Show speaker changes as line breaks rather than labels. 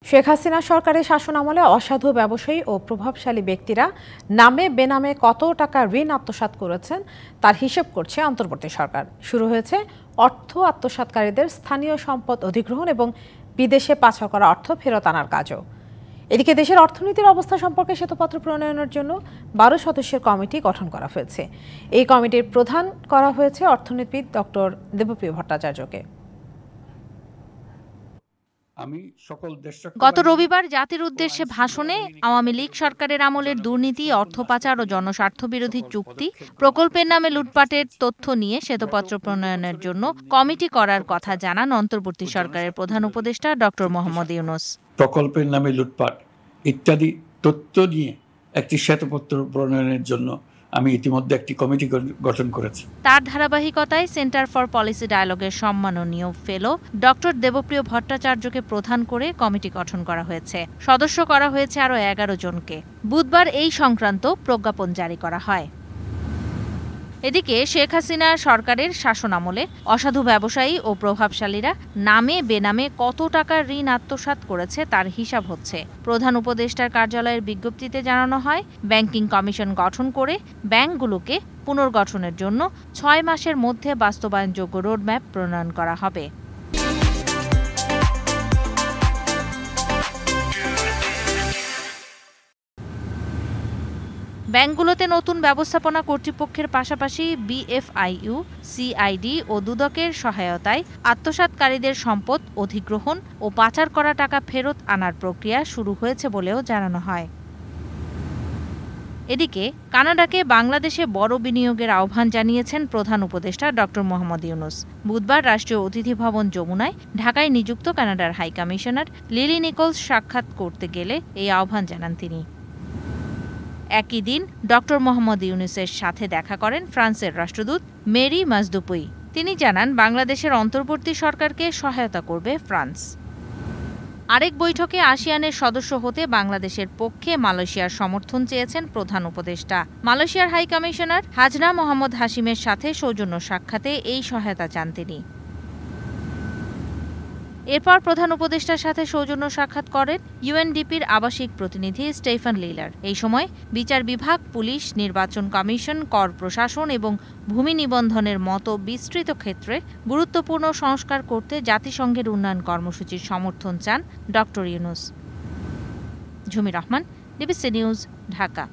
শেখ হাসিনা সরকারের শাসনামলে অসাধু ব্যবসায়ী ও প্রভাবশালী ব্যক্তিরা নামে বেনামে কত টাকা ঋণ আত্মসাৎ করেছেন তার হিসেব করছে অন্তর্বর্তী সরকার। শুরু হয়েছে অর্থ আত্মসাৎকারীদের স্থানীয় সম্পদ অধিগ্রহণ এবং বিদেশে পাচার করা অর্থ ফেরত আনার কাজও। এদিকে দেশের অর্থনীতির অবস্থা সম্পর্কে শ্বেতপত্র প্রণয়নের জন্য 12 সদস্যের কমিটি গঠন করা হয়েছে। এই কমিটির প্রধান করা হয়েছে অর্থনীতিবিদ ডক্টর দেবপ্রিয় ভট্টাচার্যকে।
গত রবিবার জাতির উদ্দেশ্যে ভাষণে আওয়ামী লীগ সরকারের আমলের দুর্নীতি, অর্থ পাচার ও জনস্বার্থ বিরোধী চুক্তি, প্রকল্পের নামে লুটপাটের তথ্য নিয়ে শ্বেতপত্র প্রণয়নের জন্য কমিটি করার কথা জানান অন্তর্বর্তী সরকারের প্রধান উপদেষ্টা ডক্টর মোহাম্মদ ইউনূস।
প্রকল্পের নামে লুটপাট ইত্যাদি তথ্য নিয়ে একটি শ্বেতপত্র প্রণয়নের জন্য আমি ইতিমধ্যে একটি কমিটি গঠন করেছি।
তার ধারাবাহিকতায় সেন্টার ফর পলিসি ডায়ালগের সম্মাননীয় ফেলো ডক্টর দেবপ্রিয় ভট্টাচার্যকে প্রধান করে কমিটি গঠন করা হয়েছে। সদস্য করা হয়েছে আরও 11 জনকে। বুধবার এই সংক্রান্ত প্রজ্ঞাপন জারি করা হয়। এদিকে শেখ হাসিনা সরকারের শাসনামলে অসাধু ব্যবসায়ী ও প্রভাবশালীরা নামে বেনামে কত টাকার ঋণ আত্মসাৎ করেছে তার হিসাব হচ্ছে। প্রধান উপদেষ্টার কার্যালয়ের বিজ্ঞপ্তিতে জানানো হয়, ব্যাংকিং কমিশন গঠন করে ব্যাংকগুলোকে পুনর্গঠনের জন্য 6 মাসের মধ্যে বাস্তবায়নযোগ্য রোডম্যাপ প্রণয়ন করা হবে। ব্যাংকগুলোতে নতুন ব্যবস্থাপনা কর্তৃপক্ষের পাশাপাশি বিএফআইইউ, সিআইডি ও দুদকের সহায়তায় আত্মসাৎকারীদের সম্পদ অধিগ্রহণ ও পাচার করা টাকা ফেরত আনার প্রক্রিয়া শুরু হয়েছে বলেও জানানো হয়। এদিকে কানাডাকে বাংলাদেশে বড় বিনিয়োগের আহ্বান জানিয়েছেন প্রধান উপদেষ্টা ডক্টর মোহাম্মদ ইউনূস। বুধবার রাষ্ট্রীয় অতিথি ভবন যমুনায় ঢাকায় নিযুক্ত কানাডার হাই কমিশনার লিলি নিকলস সাক্ষাৎ করতে গেলে এই আহ্বান জানান তিনি। একই দিন ডক্টর মোহাম্মদ ইউনূসের সাথে দেখা করেন ফ্রান্সের রাষ্ট্রদূত মেরি মাজদুপুই। তিনি জানান, বাংলাদেশের অন্তর্বর্তী সরকারকে সহায়তা করবে ফ্রান্স। আরেক বৈঠকে আসিয়ানের সদস্য হতে বাংলাদেশের পক্ষে মালয়েশিয়ার সমর্থন চেয়েছেন প্রধান উপদেষ্টা। মালয়েশিয়ার হাই কমিশনার হাজনা মোহাম্মদ হাশিমের সাথে সৌজন্য সাক্ষাতে এই সহায়তা চান তিনি। এরপর প্রধান উপদেষ্টার সাথে সৌজন্য সাক্ষাৎ করেন ইউএনডিপির আবাসিক প্রতিনিধি স্টেফান লিলার। এই সময় বিচার বিভাগ, পুলিশ, নির্বাচন কমিশন, কর প্রশাসন এবং ভূমি নিবন্ধনের মতো বিস্তৃত ক্ষেত্রে গুরুত্বপূর্ণ সংস্কার করতে জাতিসংঘের উন্নয়ন কর্মসূচির সমর্থন চান doctor Yunus. ঝুমি Rahman, DBC news, Dhaka.